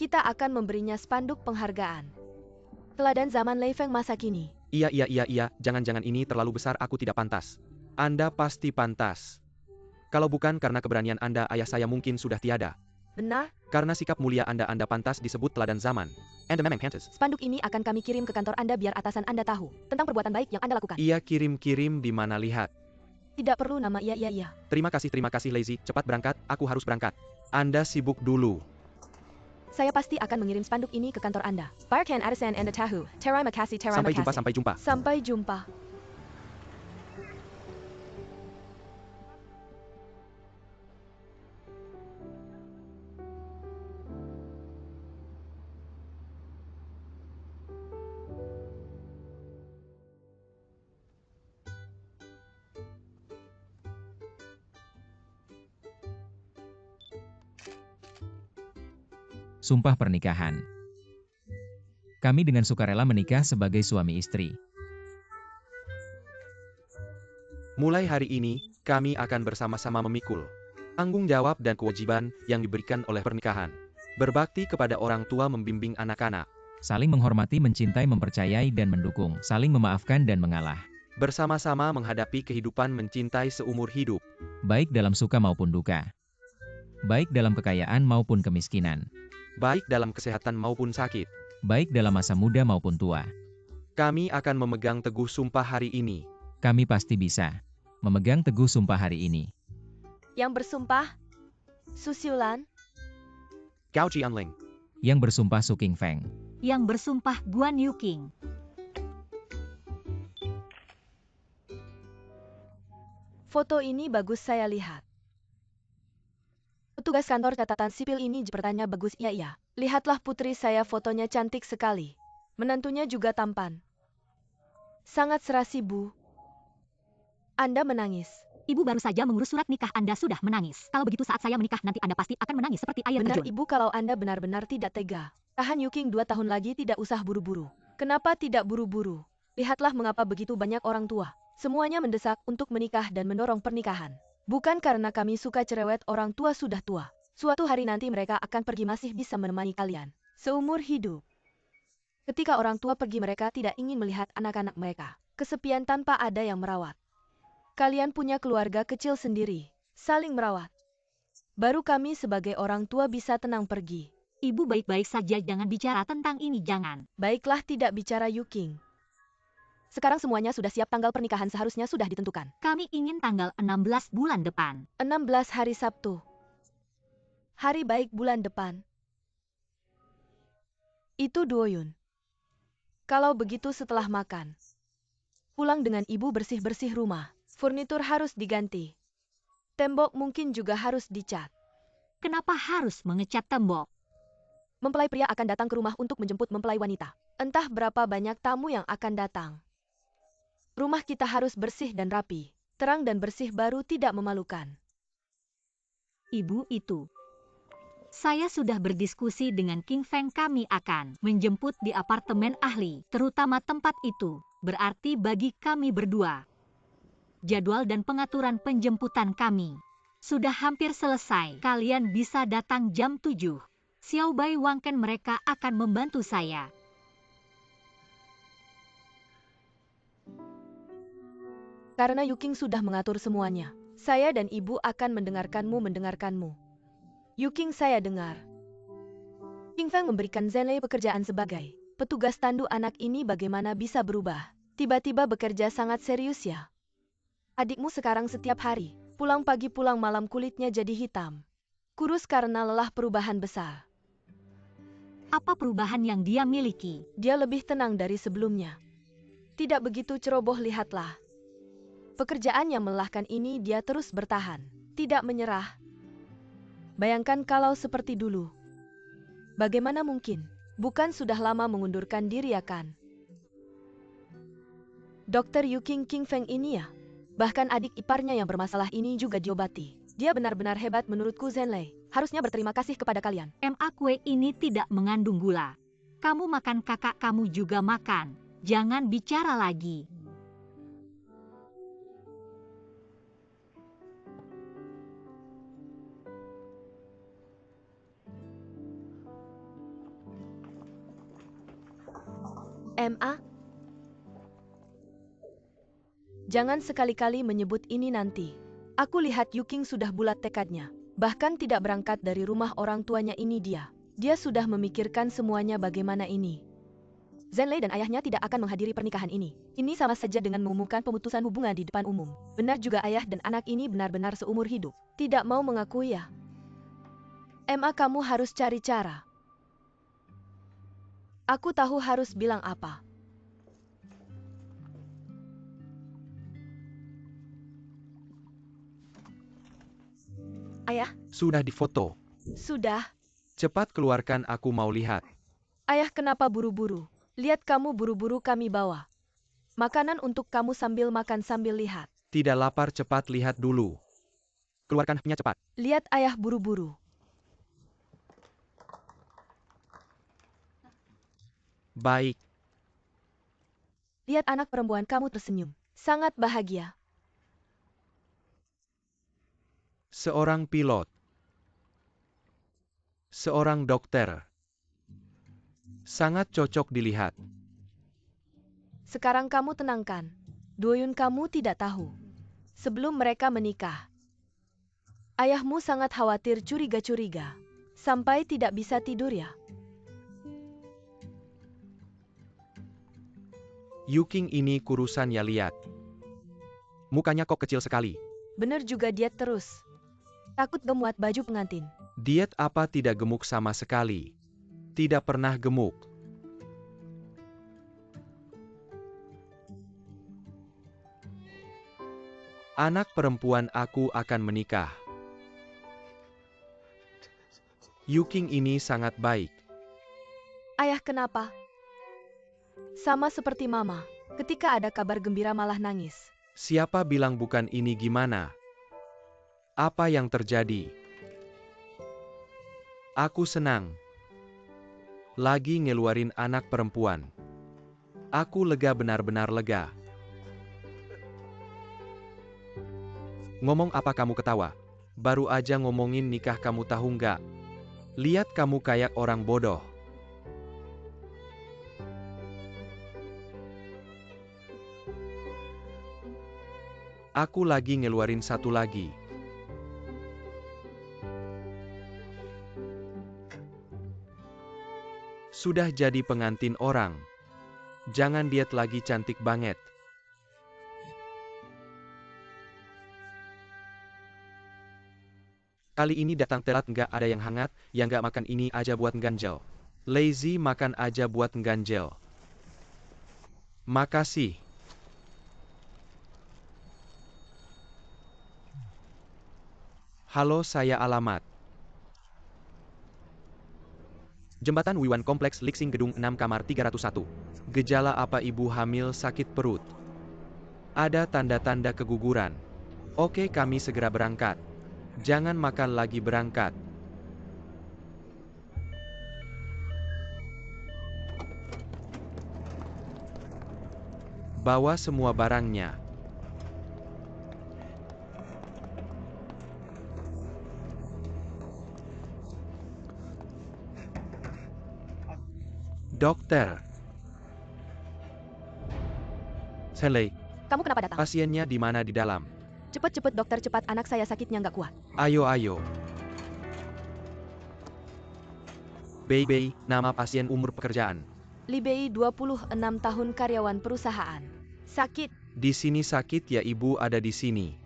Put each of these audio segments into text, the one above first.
Kita akan memberinya spanduk penghargaan. Teladan zaman Lei Feng masa kini. Iya, jangan-jangan ini terlalu besar, aku tidak pantas. Anda pasti pantas. Kalau bukan karena keberanian Anda, ayah saya mungkin sudah tiada. Benar? Karena sikap mulia Anda pantas disebut teladan zaman. Anda memang pantas. Spanduk ini akan kami kirim ke kantor Anda biar atasan Anda tahu tentang perbuatan baik yang Anda lakukan. Iya, kirim-kirim di mana lihat. Tidak perlu nama iya. Terima kasih Lazy, cepat berangkat, aku harus berangkat. Anda sibuk dulu. Saya pasti akan mengirim spanduk ini ke kantor Anda. Barkan Addison and Tahu. Terima kasih. Sampai jumpa. Sampai jumpa. Sumpah pernikahan. Kami dengan sukarela menikah sebagai suami istri. Mulai hari ini, kami akan bersama-sama memikul tanggung jawab dan kewajiban yang diberikan oleh pernikahan. Berbakti kepada orang tua, membimbing anak-anak. Saling menghormati, mencintai, mempercayai, dan mendukung. Saling memaafkan dan mengalah. Bersama-sama menghadapi kehidupan, mencintai seumur hidup. Baik dalam suka maupun duka. Baik dalam kekayaan maupun kemiskinan. Baik dalam kesehatan maupun sakit. Baik dalam masa muda maupun tua. Kami akan memegang teguh sumpah hari ini. Kami pasti bisa memegang teguh sumpah hari ini. Yang bersumpah, Su Xiulan. Gao Jianling. Yang bersumpah Su Qingfeng. Yang bersumpah Guan Yuqing. Foto ini bagus saya lihat. Petugas kantor catatan sipil ini bertanya bagus. Iya. Lihatlah putri saya, fotonya cantik sekali. Menantunya juga tampan. Sangat serasi, Bu. Anda menangis. Ibu baru saja mengurus surat nikah, Anda sudah menangis. Kalau begitu saat saya menikah nanti Anda pasti akan menangis seperti air Benar, terjun. Ibu, kalau Anda benar-benar tidak tega. Tahan Yuqing 2 tahun lagi, tidak usah buru-buru. Kenapa tidak buru-buru? Lihatlah mengapa begitu banyak orang tua. Semuanya mendesak untuk menikah dan mendorong pernikahan. Bukan karena kami suka cerewet, orang tua sudah tua. Suatu hari nanti mereka akan pergi, masih bisa menemani kalian seumur hidup. Ketika orang tua pergi, mereka tidak ingin melihat anak-anak mereka kesepian tanpa ada yang merawat. Kalian punya keluarga kecil sendiri, saling merawat. Baru kami sebagai orang tua bisa tenang pergi. Ibu baik-baik saja, jangan bicara tentang ini, jangan. Baiklah, tidak bicara Yuqing. Sekarang semuanya sudah siap, tanggal pernikahan seharusnya sudah ditentukan. Kami ingin tanggal 16 bulan depan. 16 hari Sabtu. Hari baik bulan depan. Itu Duoyun. Kalau begitu setelah makan, pulang dengan ibu, bersih-bersih rumah. Furnitur harus diganti. Tembok mungkin juga harus dicat. Kenapa harus mengecat tembok? Mempelai pria akan datang ke rumah untuk menjemput mempelai wanita. Entah berapa banyak tamu yang akan datang. Rumah kita harus bersih dan rapi. Terang dan bersih, baru tidak memalukan. Ibu itu. Saya sudah berdiskusi dengan King Feng, kami akan menjemput di apartemen ahli, terutama tempat itu. Berarti bagi kami berdua. Jadwal dan pengaturan penjemputan kami sudah hampir selesai. Kalian bisa datang jam 7. Xiao Bai, Wang Ken, mereka akan membantu saya. Karena Yuqing sudah mengatur semuanya, saya dan ibu akan mendengarkanmu. Yuqing, saya dengar. King Feng memberikan Zhenlei pekerjaan sebagai petugas tandu anak ini. Bagaimana bisa berubah? Tiba-tiba bekerja sangat serius ya. Adikmu sekarang setiap hari pulang pagi pulang malam, kulitnya jadi hitam. Kurus karena lelah, perubahan besar. Apa perubahan yang dia miliki? Dia lebih tenang dari sebelumnya. Tidak begitu ceroboh, lihatlah. Pekerjaan yang melelahkan ini dia terus bertahan, tidak menyerah. Bayangkan kalau seperti dulu. Bagaimana mungkin? Bukan sudah lama mengundurkan diri ya kan? Dokter Yuqing, King Feng ini ya. Bahkan adik iparnya yang bermasalah ini juga diobati. Dia benar-benar hebat menurutku, Zhenlei. Harusnya berterima kasih kepada kalian. Kue ini tidak mengandung gula. Kamu makan, kakak kamu juga makan. Jangan bicara lagi. MA? Jangan sekali-kali menyebut ini nanti. Aku lihat Yuking sudah bulat tekadnya. Bahkan tidak berangkat dari rumah orang tuanya ini dia. Dia sudah memikirkan semuanya bagaimana ini. Zhenlei dan ayahnya tidak akan menghadiri pernikahan ini. Ini sama saja dengan mengumumkan pemutusan hubungan di depan umum. Benar juga ayah dan anak ini benar-benar seumur hidup. Tidak mau mengakui ya. MA, kamu harus cari cara. Aku tahu harus bilang apa. Ayah, Sudah difoto. sudah. Cepat keluarkan, aku mau lihat. Ayah, kenapa buru-buru? Lihat kamu buru-buru kami bawa. Makanan untuk kamu sambil makan sambil lihat. Tidak lapar, cepat lihat dulu. Keluarkan HP-nya cepat. Lihat ayah buru-buru. Baik. Lihat anak perempuan kamu tersenyum. Sangat bahagia. Seorang pilot. Seorang dokter. Sangat cocok dilihat. Sekarang kamu tenangkan. Doyun kamu tidak tahu. Sebelum mereka menikah, ayahmu sangat khawatir curiga-curiga. Sampai tidak bisa tidur ya. Yuking ini kurusan ya, lihat. Mukanya kok kecil sekali. Bener juga diet terus. Takut gemuat baju pengantin. Diet apa, tidak gemuk sama sekali. Tidak pernah gemuk. Anak perempuan aku akan menikah. Yuking ini sangat baik. Ayah, kenapa? Sama seperti mama. Ketika ada kabar gembira malah nangis. Siapa bilang bukan ini, gimana? Apa yang terjadi? Aku senang. Lagi ngeluarin anak perempuan. Aku lega, benar-benar lega. Ngomong apa kamu ketawa? Baru aja ngomongin nikah kamu tahu nggak? Lihat kamu kayak orang bodoh. Aku lagi ngeluarin satu lagi. Sudah jadi pengantin orang. Jangan diet lagi, cantik banget. Kali ini datang telat, nggak ada yang hangat, yang nggak makan ini aja buat ngganjel. Lazy makan aja buat ngganjel. Makasih. Halo, saya alamat. Jembatan Wiwan Kompleks Lixing Gedung 6 Kamar 301. Gejala apa, ibu hamil, sakit perut? Ada tanda-tanda keguguran. Oke, kami segera berangkat. Jangan makan lagi, berangkat. Bawa semua barangnya. Dokter. Zhenlei, Kamu kenapa datang? pasiennya di mana? Di dalam. Cepet-cepet dokter, cepat, anak saya sakitnya nggak kuat. Ayo, ayo. Bei, nama pasien, umur, pekerjaan. Li Bei, 26 tahun, karyawan perusahaan. Sakit. Di sini sakit ya, ibu ada di sini.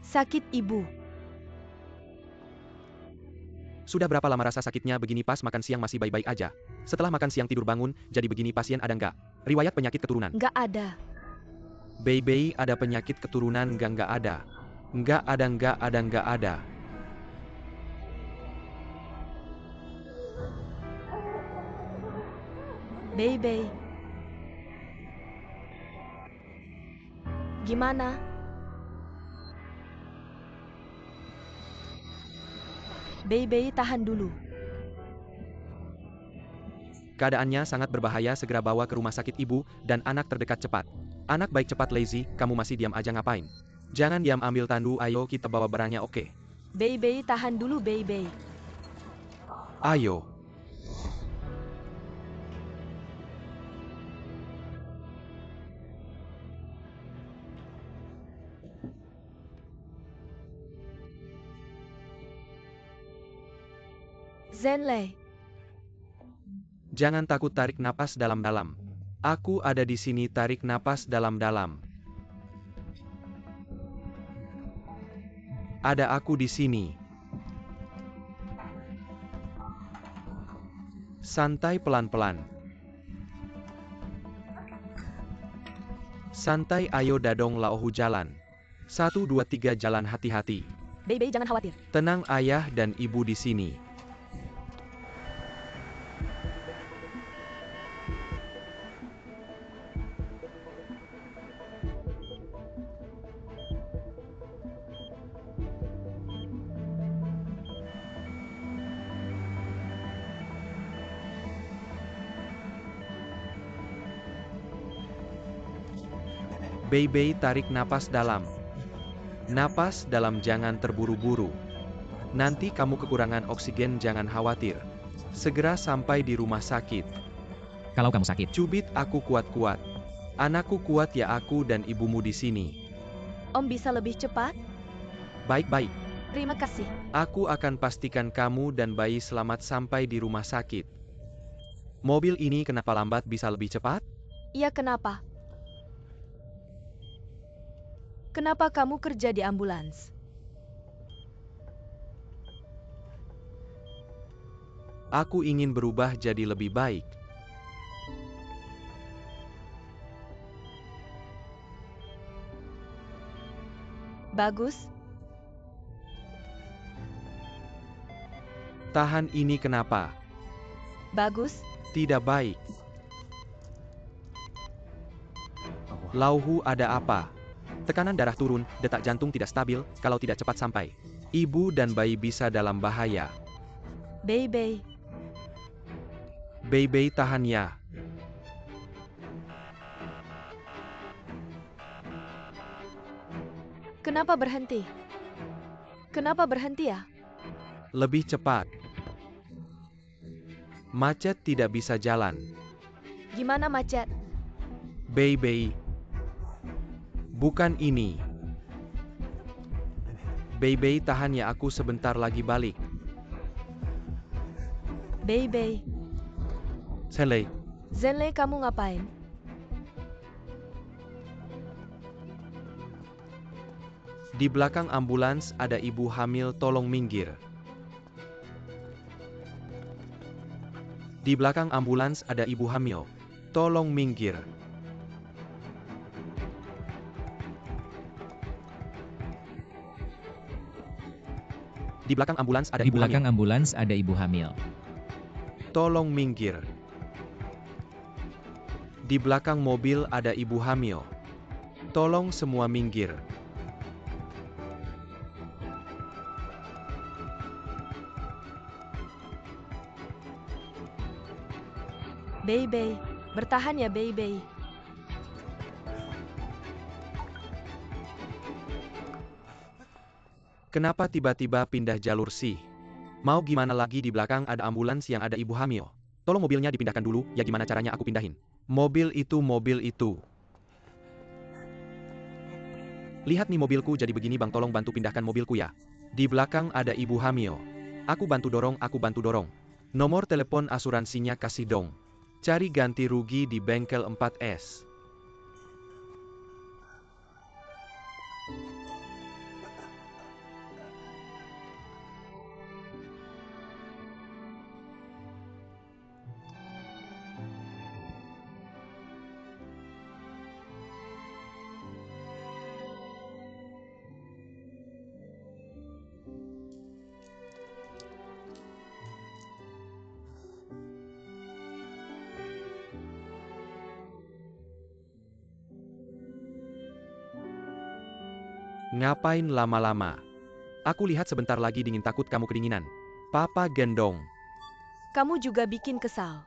Sakit ibu. Sudah berapa lama rasa sakitnya begini? Pas makan siang masih baik-baik aja. Setelah makan siang tidur bangun, jadi begini. Pasien ada nggak riwayat penyakit keturunan? Nggak ada. Bei, ada penyakit keturunan? Nggak ada. Nggak ada. Bei. Gimana? Bei, tahan dulu. Keadaannya sangat berbahaya, segera bawa ke rumah sakit ibu dan anak terdekat cepat. Anak baik, cepat. Lazy, kamu masih diam aja ngapain? Jangan diam, ambil tandu, ayo kita bawa barangnya, oke? Bei, tahan dulu Bei. Ayo. Zenlei, Jangan takut, tarik napas dalam-dalam. Aku ada di sini, tarik napas dalam-dalam. Ada aku di sini. Santai, pelan-pelan. Santai, ayo dadong laohu jalan. 1, 2, 3 jalan, hati-hati. Bei jangan khawatir. Tenang, ayah dan ibu di sini. Bei, tarik napas dalam. Napas dalam, jangan terburu-buru. Nanti kamu kekurangan oksigen, jangan khawatir. Segera sampai di rumah sakit. Kalau kamu sakit, Cubit aku kuat-kuat. Anakku kuat ya, aku dan ibumu di sini. Om bisa lebih cepat? Baik-baik. Terima kasih. Aku akan pastikan kamu dan bayi selamat sampai di rumah sakit. Mobil ini kenapa lambat, bisa lebih cepat? Iya, kenapa? Kenapa kamu kerja di ambulans? Aku ingin berubah jadi lebih baik. Bagus. Tahan, ini kenapa? Bagus. Tidak baik. Lauhu, ada apa? Tekanan darah turun, detak jantung tidak stabil, kalau tidak cepat sampai. Ibu dan bayi bisa dalam bahaya. Bei. Bei, tahan ya. Kenapa berhenti? Kenapa berhenti ya? Lebih cepat. Macet, tidak bisa jalan. Gimana macet? Bei. Bukan ini. Bei, tahan ya, aku sebentar lagi balik. Bei. Zenlei, Zenlei, kamu ngapain? di belakang ambulans ada ibu hamil, tolong minggir. Di belakang ambulans ada ibu hamil. Tolong minggir. Di belakang ambulans ada di ibu belakang hamil. ambulans ada ibu hamil. Tolong minggir. Di belakang mobil ada ibu hamil. Tolong semua minggir. Bei. Bertahan ya, Bei. Kenapa tiba-tiba pindah jalur sih? Mau gimana lagi, di belakang ada ambulans yang ada ibu hamil. Tolong mobilnya dipindahkan dulu, ya gimana caranya aku pindahin? Mobil itu. Lihat nih mobilku jadi begini bang, tolong bantu pindahkan mobilku ya. Di belakang ada ibu hamil. Aku bantu dorong. Nomor telepon asuransinya kasih dong. Cari ganti rugi di bengkel 4S. Ngapain lama-lama? Aku lihat sebentar lagi dingin, takut kamu kedinginan. Papa gendong. Kamu juga bikin kesal.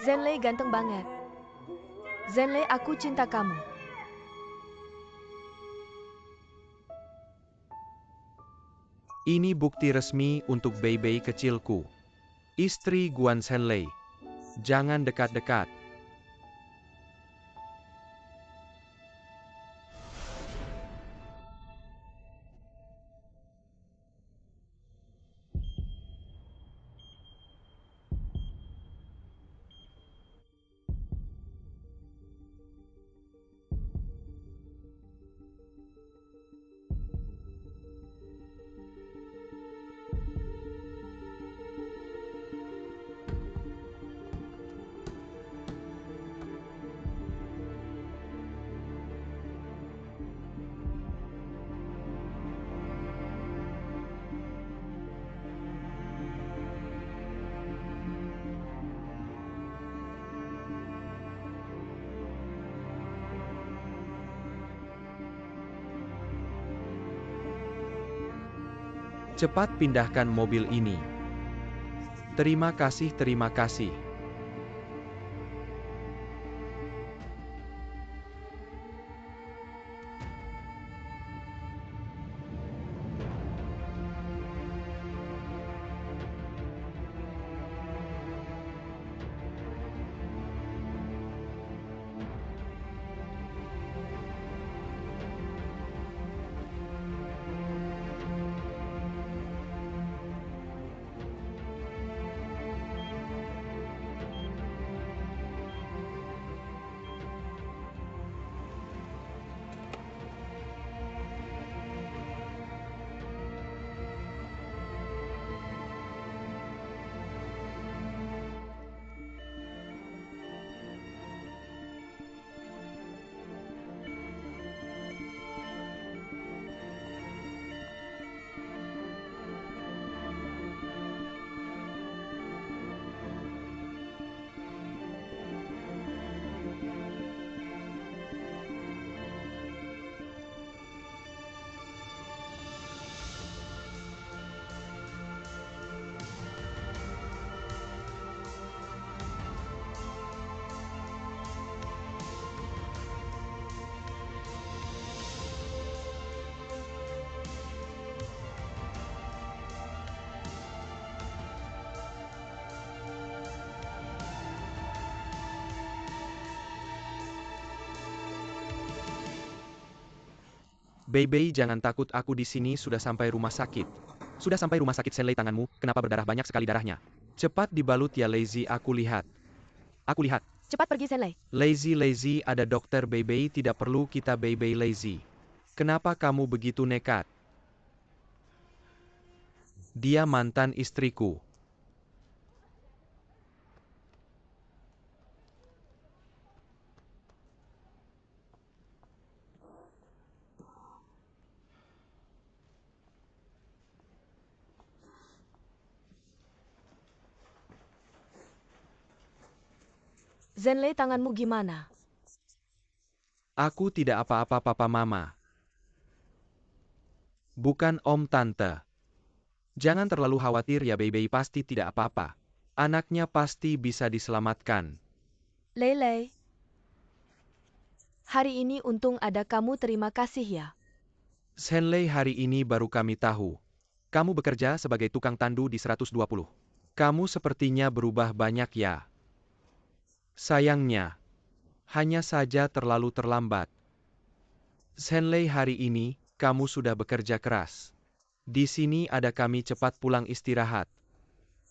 Zenlei ganteng banget. Zenlei, aku cinta kamu. Ini bukti resmi untuk Bei kecilku. Istri Guan Zenlei. Jangan dekat-dekat. Cepat pindahkan mobil ini. Terima kasih, terima kasih. Bei, jangan takut, aku di sini sudah sampai rumah sakit. Sudah sampai rumah sakit Zenlei, tanganmu, kenapa berdarah banyak sekali darahnya? Cepat dibalut ya Lazy, aku lihat. Aku lihat. Cepat pergi Zenlei. Lazy, ada dokter Bei, tidak perlu kita Bei Lazy. Kenapa kamu begitu nekat? Dia mantan istriku. Zenlei, tanganmu gimana? Aku tidak apa-apa papa mama. Bukan om tante. Jangan terlalu khawatir ya Bei, pasti tidak apa-apa. Anaknya pasti bisa diselamatkan. Lei. Hari ini untung ada kamu, terima kasih ya. Zenlei, hari ini baru kami tahu. Kamu bekerja sebagai tukang tandu di 120. Kamu sepertinya berubah banyak ya. Sayangnya, hanya saja terlalu terlambat. Zenlei, hari ini, kamu sudah bekerja keras. Di sini ada kami, cepat pulang istirahat.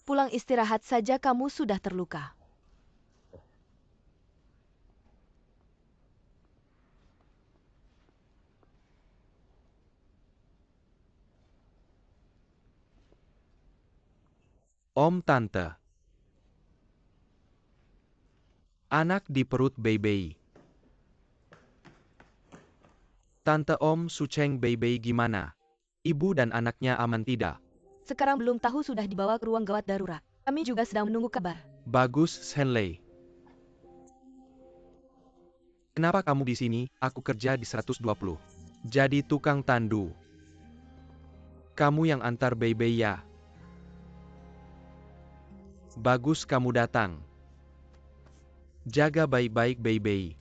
Pulang istirahat saja, kamu sudah terluka. Om tante. Anak di perut Bei. Tante Om Sucheng, Bei gimana? Ibu dan anaknya aman tidak? Sekarang belum tahu, sudah dibawa ke ruang gawat darurat. Kami juga sedang menunggu kabar. Bagus, Zenlei. Kenapa kamu di sini? Aku kerja di 120. Jadi tukang tandu. Kamu yang antar Bei ya? Bagus kamu datang. Jaga baik-baik bayi-bayi.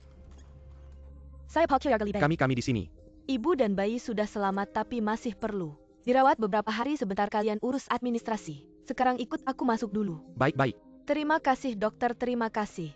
Saya Pak Kyoyagali Bank. Kami di sini. Ibu dan bayi sudah selamat tapi masih perlu dirawat beberapa hari. Sebentar kalian urus administrasi. Sekarang ikut aku masuk dulu. Baik-baik. Terima kasih dokter, terima kasih.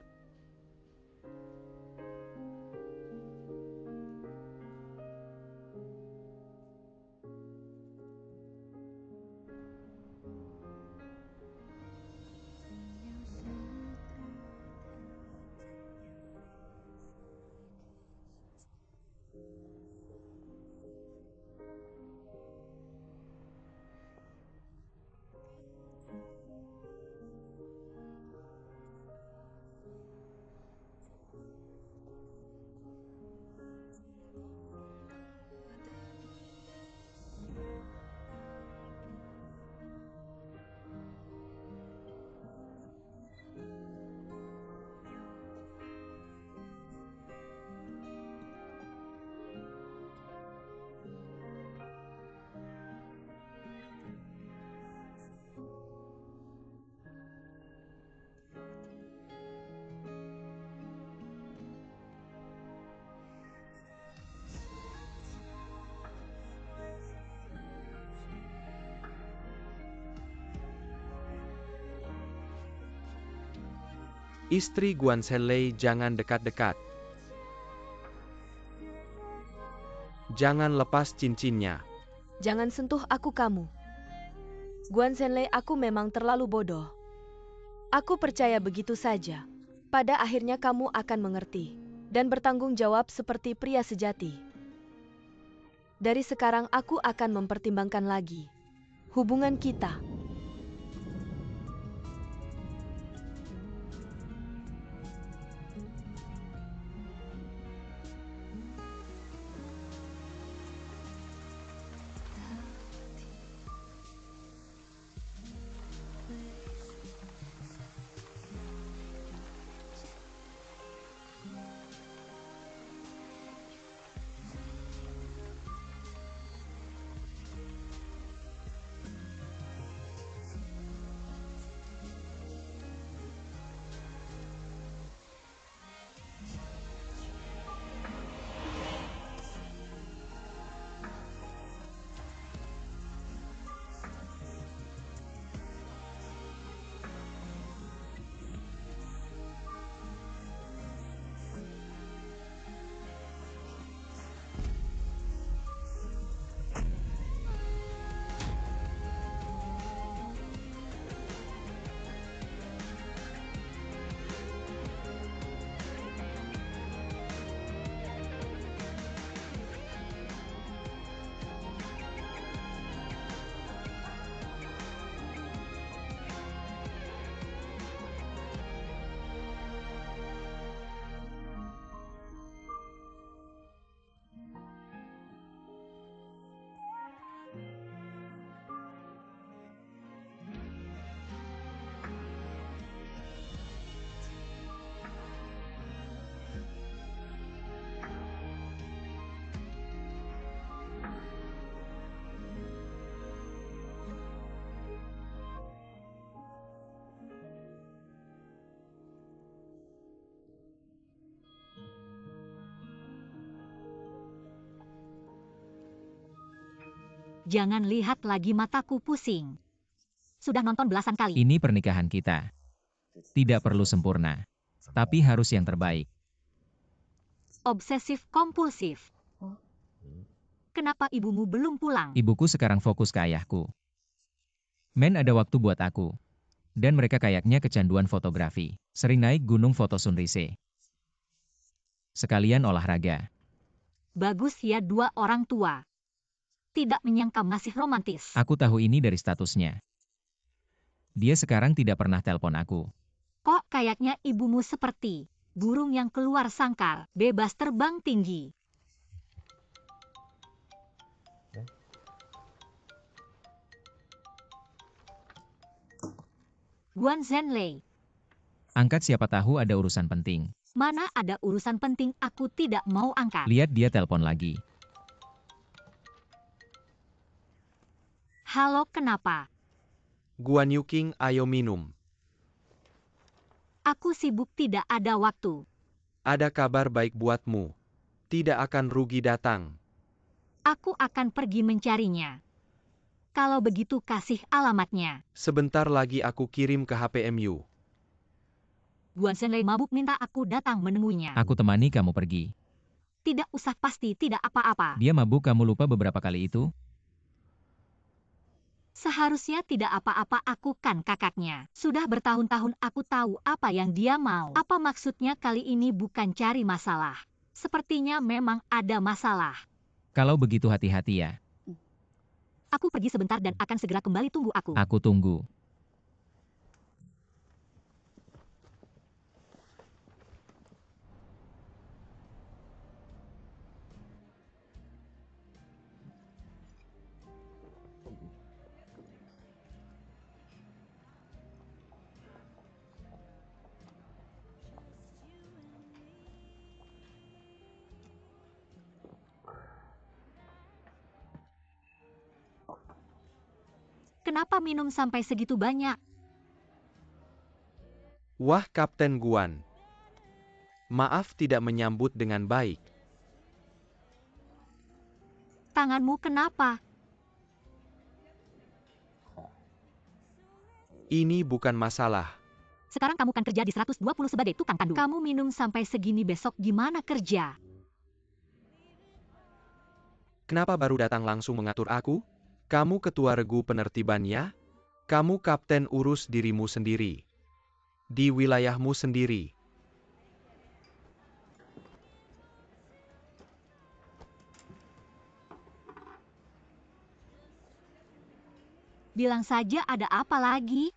Istri Guan Zhenlei, jangan dekat-dekat. Jangan lepas cincinnya. Jangan sentuh aku kamu. Guan Zhenlei, aku memang terlalu bodoh. Aku percaya begitu saja. Pada akhirnya kamu akan mengerti dan bertanggung jawab seperti pria sejati. Dari sekarang aku akan mempertimbangkan lagi hubungan kita. Jangan lihat lagi, mataku pusing. Sudah nonton belasan kali. Ini pernikahan kita. Tidak perlu sempurna, tapi harus yang terbaik. Obsesif kompulsif. Kenapa ibumu belum pulang? Ibuku sekarang fokus ke ayahku. Men ada waktu buat aku. Dan mereka kayaknya kecanduan fotografi. Sering naik gunung foto sunrise. Sekalian olahraga. Bagus ya, dua orang tua. Tidak menyangka masih romantis. Aku tahu ini dari statusnya. Dia sekarang tidak pernah telepon aku. Kok kayaknya ibumu seperti burung yang keluar sangkar, bebas terbang tinggi. Guan Zhenlei, Angkat, siapa tahu ada urusan penting. mana ada urusan penting, aku tidak mau angkat. Lihat dia telepon lagi. Halo, kenapa? Guan Yuking, ayo minum. Aku sibuk, tidak ada waktu. Ada kabar baik buatmu. Tidak akan rugi datang. Aku akan pergi mencarinya. Kalau begitu kasih alamatnya. Sebentar lagi aku kirim ke HPMU. Guan Shenlei mabuk minta aku datang menemuinya. Aku temani kamu pergi. Tidak usah, pasti tidak apa-apa. Dia mabuk, kamu lupa beberapa kali itu? Seharusnya tidak apa-apa, aku kan kakaknya. Sudah bertahun-tahun aku tahu apa yang dia mau. Apa maksudnya kali ini bukan cari masalah? Sepertinya memang ada masalah. Kalau begitu hati-hati ya. Aku pergi sebentar dan akan segera kembali, tunggu aku. Aku tunggu. Kenapa minum sampai segitu banyak? Wah, Kapten Guan. Maaf tidak menyambut dengan baik. Tanganmu kenapa? Ini bukan masalah. Sekarang kamu kan kerja di 120 sebagai tukang tandu. Kamu minum sampai segini, besok gimana kerja? Kenapa baru datang langsung mengatur aku? Kamu ketua regu penertibannya? Kamu kapten, urus dirimu sendiri. Di wilayahmu sendiri. Bilang saja, ada apa lagi?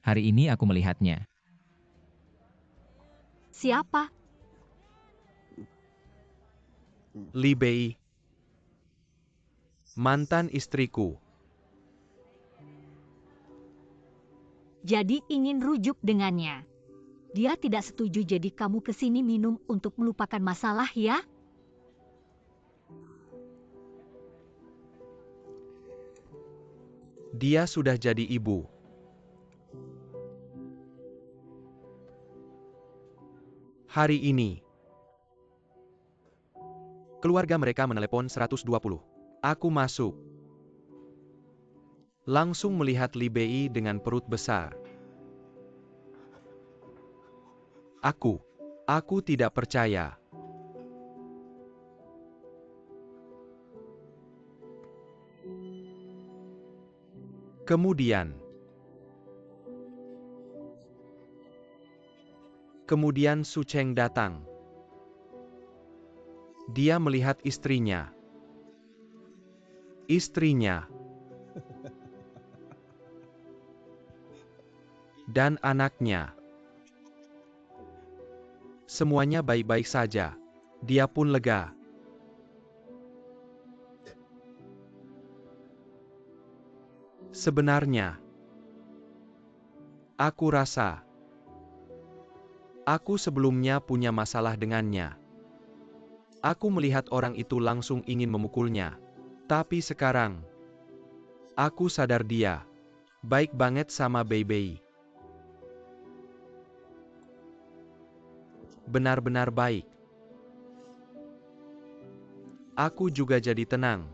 Hari ini aku melihatnya. Siapa? Li Bei. Mantan istriku. Jadi ingin rujuk dengannya. Dia tidak setuju, jadi kamu kesini minum untuk melupakan masalah ya? Dia sudah jadi ibu. Hari ini. Keluarga mereka menelepon 120. Aku masuk. Langsung melihat Li Bei dengan perut besar. Aku tidak percaya. Kemudian Su Cheng datang. Dia melihat istrinya. Dan anaknya. Semuanya baik-baik saja. Dia pun lega. Sebenarnya, aku rasa aku sebelumnya punya masalah dengannya. Aku melihat orang itu langsung ingin memukulnya. Tapi sekarang, aku sadar dia baik banget sama Bei. Benar-benar baik. Aku juga jadi tenang.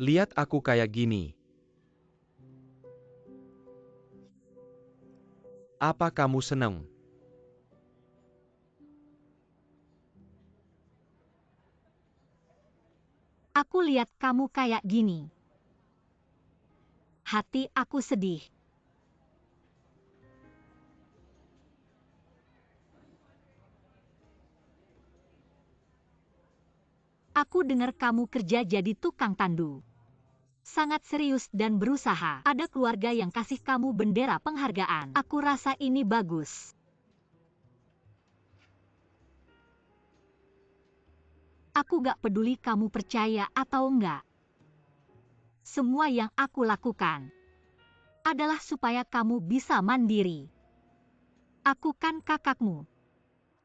Lihat aku kayak gini. Apa kamu seneng? Aku lihat kamu kayak gini. Hati aku sedih. Aku dengar kamu kerja jadi tukang tandu. Sangat serius dan berusaha. Ada keluarga yang kasih kamu bendera penghargaan. Aku rasa ini bagus. Aku gak peduli kamu percaya atau enggak. Semua yang aku lakukan adalah supaya kamu bisa mandiri. Aku kan kakakmu.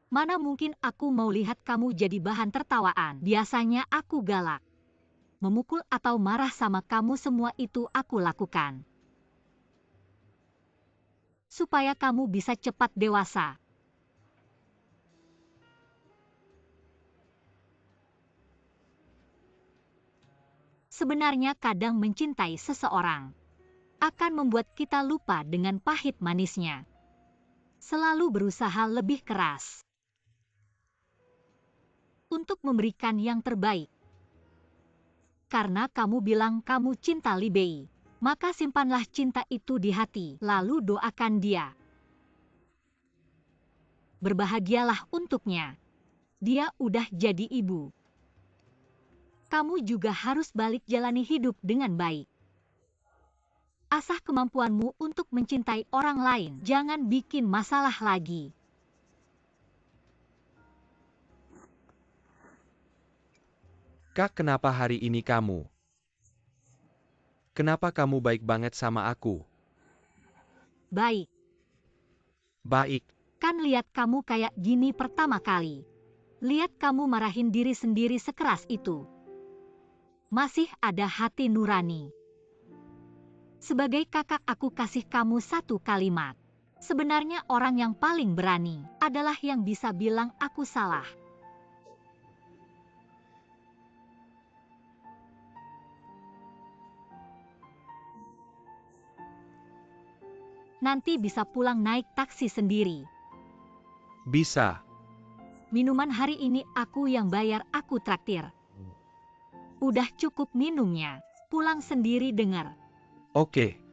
Mana mungkin aku mau lihat kamu jadi bahan tertawaan. Biasanya aku galak. Memukul atau marah sama kamu, semua itu aku lakukan. Supaya kamu bisa cepat dewasa. Sebenarnya kadang mencintai seseorang akan membuat kita lupa dengan pahit manisnya. Selalu berusaha lebih keras untuk memberikan yang terbaik. Karena kamu bilang kamu cinta Li Bei, maka simpanlah cinta itu di hati, lalu doakan dia. Berbahagialah untuknya. Dia udah jadi ibu. Kamu juga harus balik jalani hidup dengan baik. Asah kemampuanmu untuk mencintai orang lain, jangan bikin masalah lagi. Kak, kenapa hari ini kamu? Kenapa kamu baik banget sama aku? Baik, Baik. kan lihat kamu kayak gini pertama kali. Lihat kamu marahin diri sendiri sekeras itu. Masih ada hati nurani. Sebagai kakak aku kasih kamu satu kalimat. Sebenarnya orang yang paling berani adalah yang bisa bilang aku salah. Nanti bisa pulang naik taksi sendiri. Bisa. Minuman hari ini aku yang bayar, aku traktir. Udah cukup minumnya. Pulang sendiri dengar. Oke.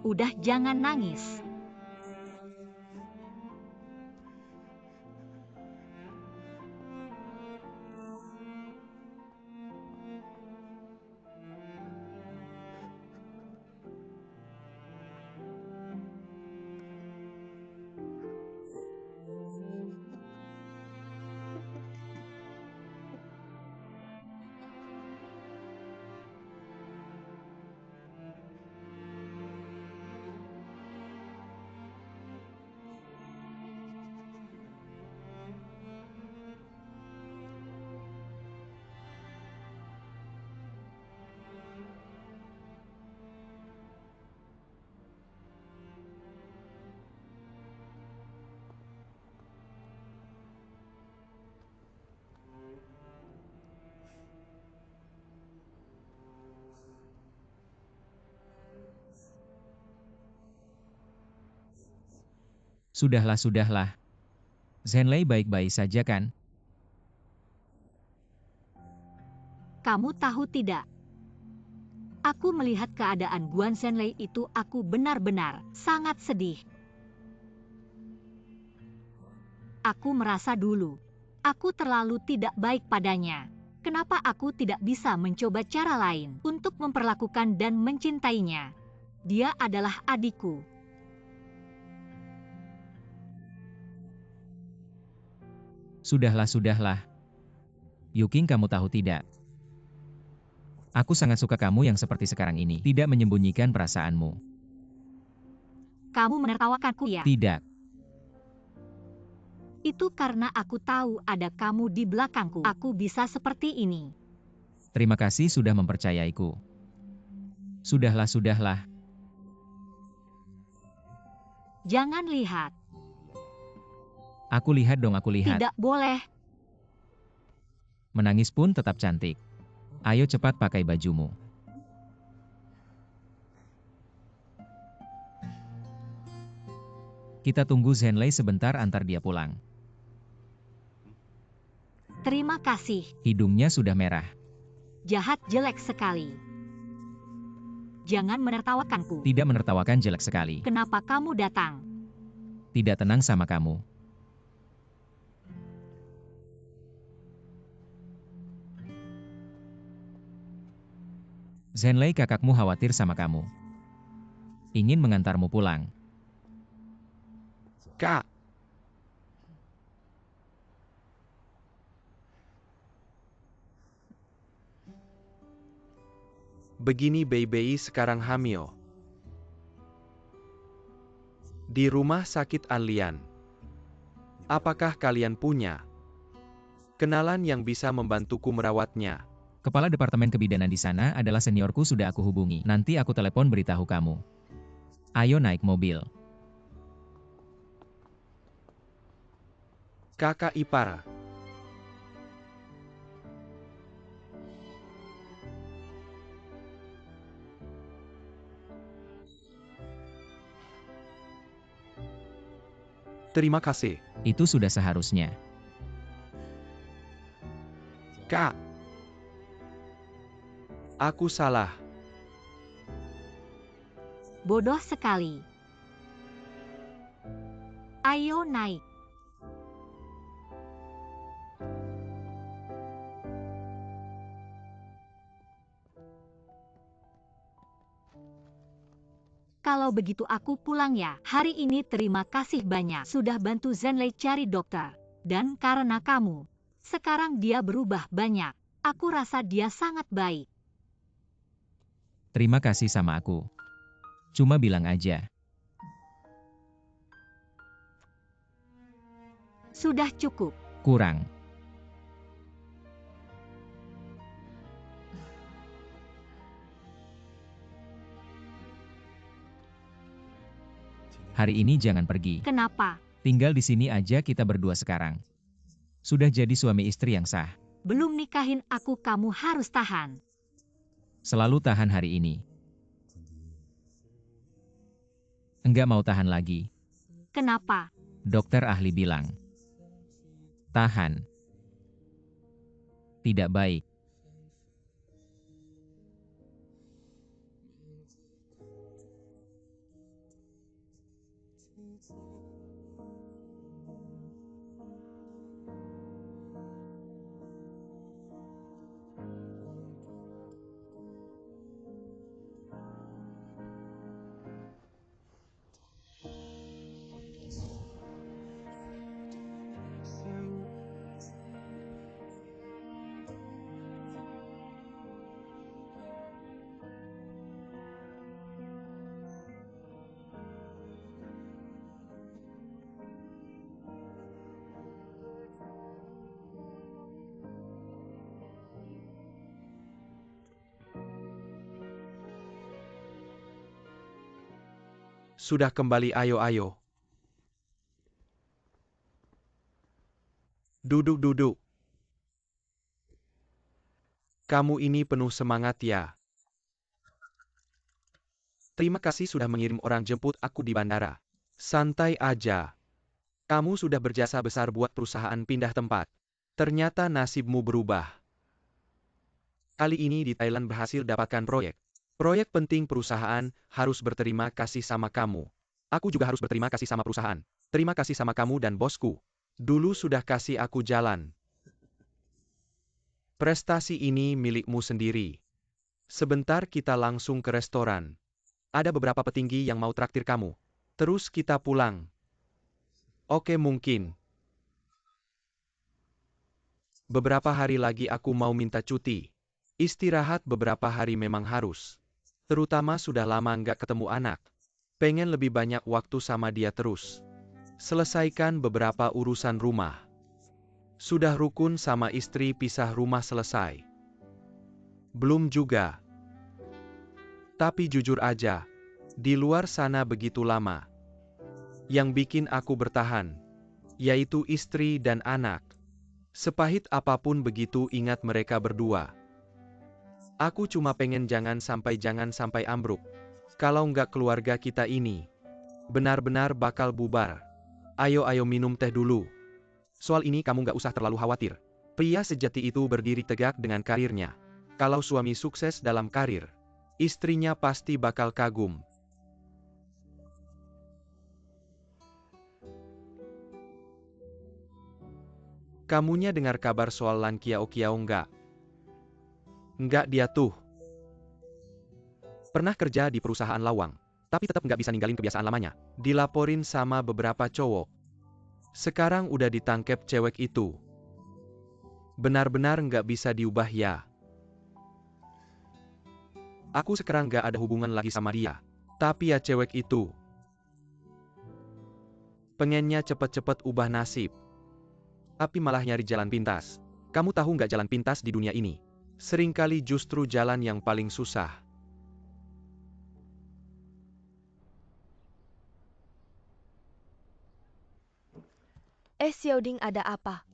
Udah jangan nangis. Sudahlah, sudahlah. Zhenlei baik-baik saja kan? Kamu tahu tidak? Aku melihat keadaan Guan Zhenlei itu, aku benar-benar sangat sedih. Aku merasa dulu, aku terlalu tidak baik padanya. Kenapa aku tidak bisa mencoba cara lain untuk memperlakukan dan mencintainya? Dia adalah adikku. Sudahlah, sudahlah. Yuking, kamu tahu tidak? Aku sangat suka kamu yang seperti sekarang ini, tidak menyembunyikan perasaanmu. Kamu menertawakanku ya? Tidak. Itu karena aku tahu ada kamu di belakangku. Aku bisa seperti ini. Terima kasih sudah mempercayaiku. Sudahlah, sudahlah. Jangan lihat. Aku lihat dong, aku lihat. Tidak boleh. Menangis pun tetap cantik. Ayo cepat pakai bajumu. Kita tunggu Zhenlei sebentar antar dia pulang. Terima kasih. Hidungnya sudah merah. Jahat jelek sekali. Jangan menertawakanku. Tidak menertawakan, jelek sekali. Kenapa kamu datang? Tidak tenang sama kamu. Zhenlei, kakakmu khawatir sama kamu. Ingin mengantarmu pulang. Kak. Begini Bei sekarang hamil. Di rumah sakit Anlian. Apakah kalian punya kenalan yang bisa membantuku merawatnya? Kepala Departemen Kebidanan di sana adalah seniorku, sudah aku hubungi. Nanti aku telepon beritahu kamu. Ayo naik mobil. Kakak ipar. Terima kasih. Itu sudah seharusnya. Kak. Aku salah. Bodoh sekali. Ayo naik. Kalau begitu aku pulang ya. Hari ini terima kasih banyak sudah bantu Zhenlei cari dokter. Dan karena kamu, sekarang dia berubah banyak. Aku rasa dia sangat baik. Terima kasih sama aku. Cuma bilang aja. Sudah cukup. Kurang. Hari ini jangan pergi. Kenapa? Tinggal di sini aja kita berdua sekarang. Sudah jadi suami istri yang sah. Belum nikahin aku, kamu harus tahan. Selalu tahan hari ini. Enggak mau tahan lagi. Kenapa? Dokter ahli bilang. Tahan. Tidak baik. Sudah kembali, ayo. Duduk. Kamu ini penuh semangat ya. Terima kasih sudah mengirim orang jemput aku di bandara. Santai aja. Kamu sudah berjasa besar buat perusahaan pindah tempat. Ternyata nasibmu berubah. Kali ini di Thailand berhasil dapatkan proyek. Proyek penting perusahaan, harus berterima kasih sama kamu. Aku juga harus berterima kasih sama perusahaan. Terima kasih sama kamu dan bosku. Dulu sudah kasih aku jalan. Prestasi ini milikmu sendiri. Sebentar kita langsung ke restoran. Ada beberapa petinggi yang mau traktir kamu. Terus kita pulang. Oke, mungkin. Beberapa hari lagi aku mau minta cuti. Istirahat beberapa hari memang harus. Terutama sudah lama nggak ketemu anak. Pengen lebih banyak waktu sama dia terus. Selesaikan beberapa urusan rumah. Sudah rukun sama istri pisah rumah selesai. Belum juga. Tapi jujur aja, di luar sana begitu lama. Yang bikin aku bertahan, yaitu istri dan anak. Sepahit apapun begitu ingat mereka berdua. Aku cuma pengen jangan sampai ambruk. Kalau nggak keluarga kita ini benar-benar bakal bubar. Ayo minum teh dulu. Soal ini kamu nggak usah terlalu khawatir. Pria sejati itu berdiri tegak dengan karirnya. Kalau suami sukses dalam karir, istrinya pasti bakal kagum. Kamunya dengar kabar soal Lan Kiao nggak? Nggak, dia tuh pernah kerja di perusahaan lawang, tapi tetap nggak bisa ninggalin kebiasaan lamanya. Dilaporin sama beberapa cowok. Sekarang udah ditangkep cewek itu. Benar-benar nggak bisa diubah ya. Aku sekarang nggak ada hubungan lagi sama dia. Tapi ya cewek itu pengennya cepet-cepet ubah nasib. Tapi malah nyari jalan pintas. Kamu tahu nggak jalan pintas di dunia ini? Seringkali justru jalan yang paling susah. Xiaoding, ada apa?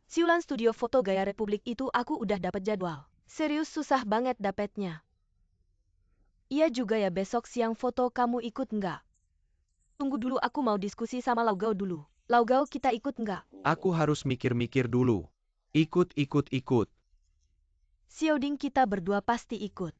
Siulan studio foto gaya Republik itu aku udah dapat jadwal. Serius susah banget dapetnya. Iya juga ya, besok siang foto kamu ikut nggak? Tunggu dulu, aku mau diskusi sama Laugao dulu. Laugao, kita ikut nggak? Aku harus mikir-mikir dulu. Ikut. Xiaoding, kita berdua pasti ikut.